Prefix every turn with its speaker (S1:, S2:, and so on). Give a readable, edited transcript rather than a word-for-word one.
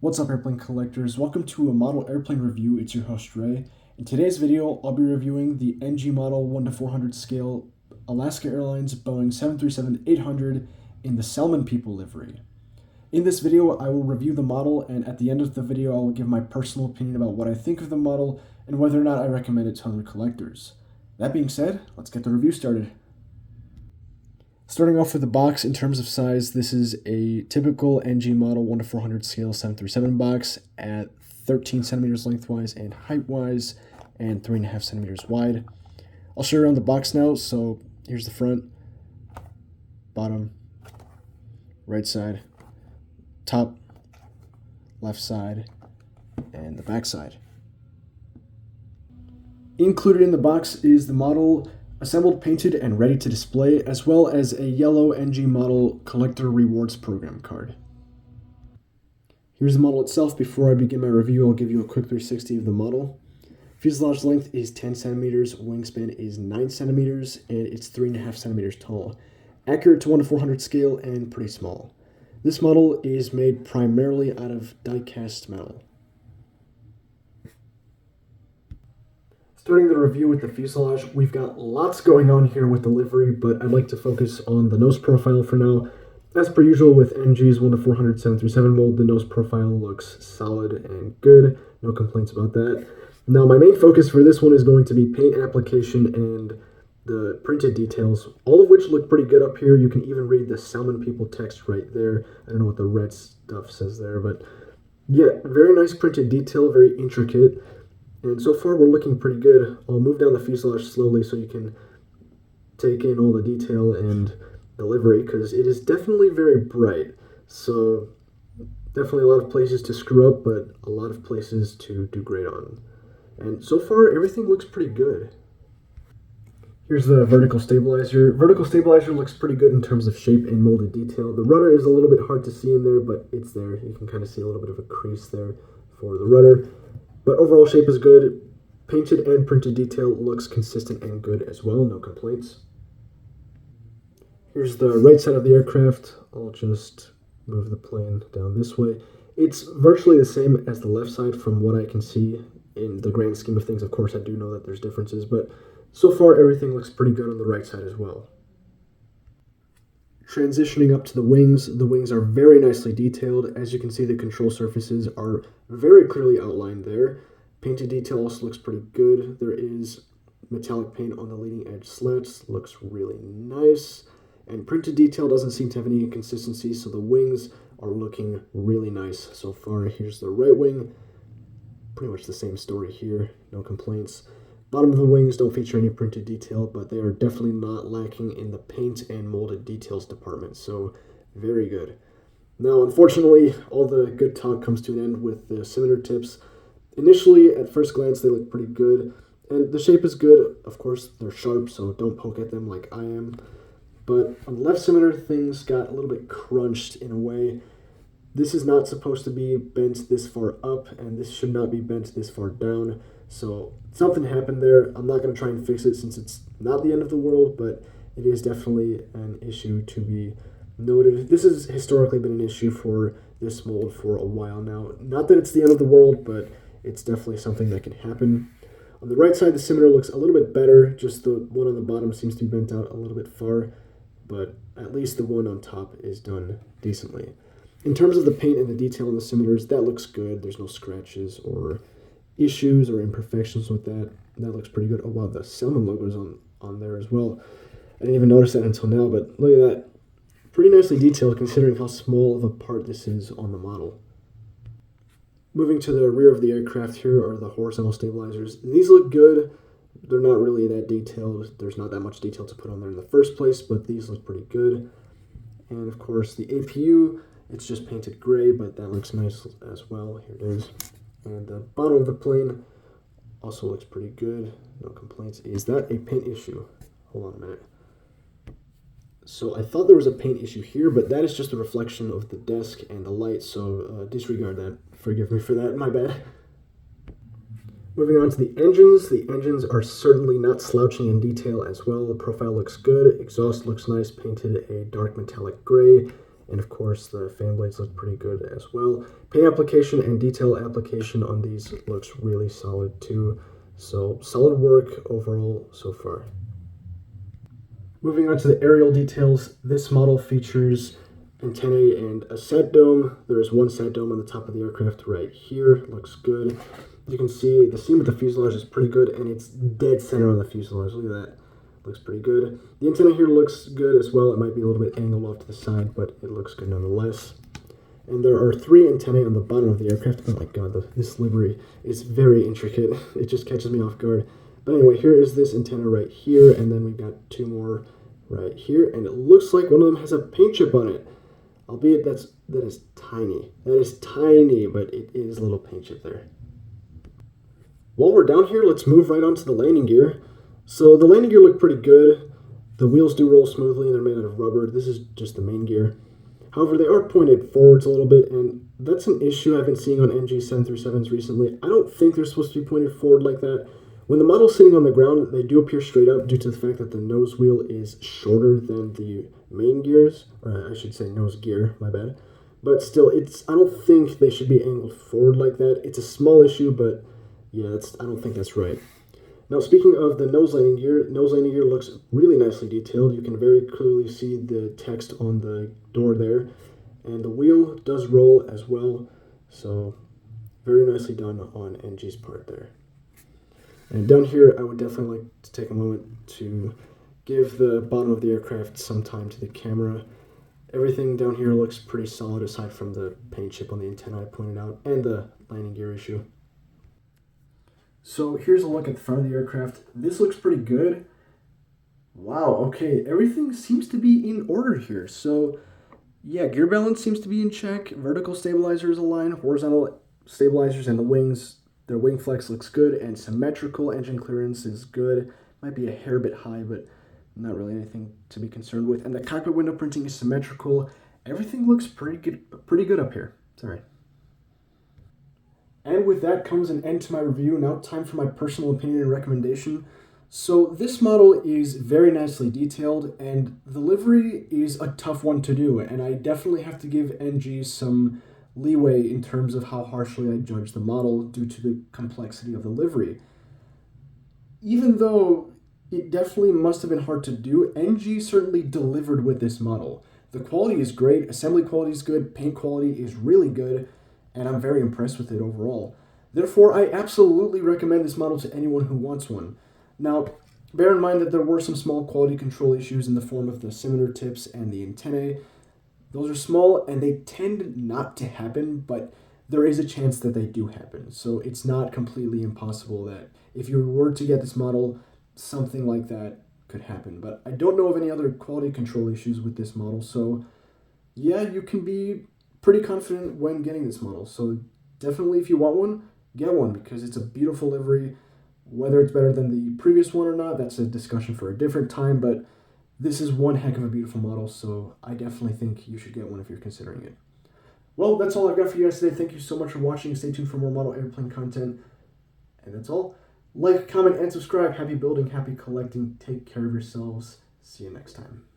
S1: What's up, airplane collectors? Welcome to a model airplane review. It's your host Ray. In today's video, I'll be reviewing the NG model 1:400 scale Alaska Airlines Boeing 737-800 in the Salmon People livery. In this video, I will review the model, and at the end of the video, I will give my personal opinion about what I think of the model and whether or not I recommend it to other collectors. That being said, let's get the review started. Starting off with the box, in terms of size, this is a typical NG model 1:400 scale 737 box at 13 centimeters lengthwise and height-wise, and 3.5 centimeters wide. I'll show you around the box now. So here's the front, bottom, right side, top, left side, and the back side. Included in the box is the model assembled, painted, and ready to display, as well as a yellow NG model collector rewards program card. Here's the model itself. Before I begin my review, I'll give you a quick 360 of the model. Fuselage length is 10 centimeters, wingspan is 9 centimeters, and it's 3.5 centimeters tall. Accurate to 1:400 scale and pretty small. This model is made primarily out of die-cast metal. Starting the review with the fuselage, we've got lots going on here with the livery, but I'd like to focus on the nose profile for now. As per usual with NG's 1:400 737 mold, the nose profile looks solid and good. No complaints about that. Now, my main focus for this one is going to be paint application and the printed details, all of which look pretty good up here. You can even read the Salmon People text right there. I don't know what the red stuff says there, but yeah, very nice printed detail, very intricate. And so far, we're looking pretty good. I'll move down the fuselage slowly so you can take in all the detail and the livery, because it is definitely very bright. So definitely a lot of places to screw up, but a lot of places to do great on. And so far, everything looks pretty good. Here's the vertical stabilizer. Vertical stabilizer looks pretty good in terms of shape and molded detail. The rudder is a little bit hard to see in there, but it's there. You can kind of see a little bit of a crease there for the rudder. But overall shape is good. Painted and printed detail looks consistent and good as well. No complaints. Here's the right side of the aircraft. I'll just move the plane down this way. It's virtually the same as the left side from what I can see in the grand scheme of things. Of course, I do know that there's differences, but so far everything looks pretty good on the right side as well. Transitioning up to the wings are very nicely detailed. As you can see, the control surfaces are very clearly outlined there. Painted detail also looks pretty good. There is metallic paint on the leading edge slats, looks really nice. And printed detail doesn't seem to have any inconsistency, so the wings are looking really nice so far. Here's the right wing, pretty much the same story here, no complaints. Bottom of the wings don't feature any printed detail, but they are definitely not lacking in the paint and molded details department, so very good. Now, unfortunately, all the good talk comes to an end with the scimitar tips. Initially, at first glance, they look pretty good, and the shape is good. Of course, they're sharp, so don't poke at them like I am. But on the left scimitar, things got a little bit crunched in a way. This is not supposed to be bent this far up, and this should not be bent this far down. So something happened there. I'm not going to try and fix it since it's not the end of the world, but it is definitely an issue to be noted. This has historically been an issue for this mold for a while now. Not that it's the end of the world, but it's definitely something that can happen. On the right side, the scimitar looks a little bit better. Just the one on the bottom seems to be bent out a little bit far, but at least the one on top is done decently. In terms of the paint and the detail on the scimitars, that looks good. There's no scratches or issues or imperfections with that. That looks pretty good. Oh wow, the Salmon logo is on there as well. I didn't even notice that until now, but look at that. Pretty nicely detailed considering how small of a part this is on the model. Moving to the rear of the aircraft, here are the horizontal stabilizers. These look good. They're not really that detailed. There's not that much detail to put on there in the first place, but these look pretty good. And of course the APU, it's just painted gray, but that looks nice as well. Here it is. And the bottom of the plane also looks pretty good. No complaints. Is that a paint issue? Hold on a minute. So I thought there was a paint issue here, but that is just a reflection of the desk and the light, so disregard that. Forgive me for that, my bad. Moving on to the engines are certainly not slouching in detail as well. The profile looks good, exhaust looks nice, painted a dark metallic gray, And of course, the fan blades look pretty good as well. Paint application and detail application on these looks really solid too. So solid work overall so far. Moving on to the aerial details, this model features antennae and a sat dome. There is one sat dome on the top of the aircraft right here. Looks good. You can see the seam with the fuselage is pretty good, and it's dead center on the fuselage. Look at that. Looks pretty good. The antenna here looks good as well. It might be a little bit angled off to the side, but it looks good nonetheless. And there are 3 antennae on the bottom of the aircraft. Oh my god, this livery is very intricate. It just catches me off guard. But anyway, here is this antenna right here, and then we've got 2 more right here, and it looks like one of them has a paint chip on it. Albeit that is tiny. That is tiny, but it is a little paint chip there. While we're down here, let's move right on to the landing gear. So the landing gear looked pretty good. The wheels do roll smoothly, and they're made out of rubber. This is just the main gear. However, they are pointed forwards a little bit, and that's an issue I've been seeing on NG 737s recently. I don't think they're supposed to be pointed forward like that. When the model's sitting on the ground, they do appear straight up due to the fact that the nose wheel is shorter than the main gears, or I should say nose gear, my bad. But still, I don't think they should be angled forward like that. It's a small issue, but yeah, I don't think that's right. Now, speaking of the nose landing gear looks really nicely detailed. You can very clearly see the text on the door there. And the wheel does roll as well. So, very nicely done on NG's part there. And down here, I would definitely like to take a moment to give the bottom of the aircraft some time to the camera. Everything down here looks pretty solid aside from the paint chip on the antenna I pointed out and the landing gear issue. So here's a look at the front of the aircraft. This looks pretty good. Wow, okay, everything seems to be in order here. So yeah, gear balance seems to be in check. Vertical stabilizer is aligned. Horizontal stabilizers and the wings, their wing flex looks good, and symmetrical engine clearance is good. Might be a hair bit high, but not really anything to be concerned with. And the cockpit window printing is symmetrical. Everything looks pretty good up here. Sorry. And with that comes an end to my review. Now time for my personal opinion and recommendation. So this model is very nicely detailed, and the livery is a tough one to do, and I definitely have to give NG some leeway in terms of how harshly I judge the model due to the complexity of the livery. Even though it definitely must have been hard to do, NG certainly delivered with this model. The quality is great, assembly quality is good, paint quality is really good, and I'm very impressed with it overall. Therefore, I absolutely recommend this model to anyone who wants one. Now, bear in mind that there were some small quality control issues in the form of the scimitar tips and the antennae. Those are small and they tend not to happen, but there is a chance that they do happen. So it's not completely impossible that if you were to get this model, something like that could happen. But I don't know of any other quality control issues with this model. So yeah, you can be pretty confident when getting this model. So definitely if you want one, get one because it's a beautiful livery. Whether it's better than the previous one or not, that's a discussion for a different time, but this is one heck of a beautiful model, so I definitely think you should get one if you're considering it. Well, that's all I've got for you guys today. Thank you so much for watching. Stay tuned for more model airplane content. And that's all. Like, comment, and subscribe. Happy building, happy collecting. Take care of yourselves. See you next time.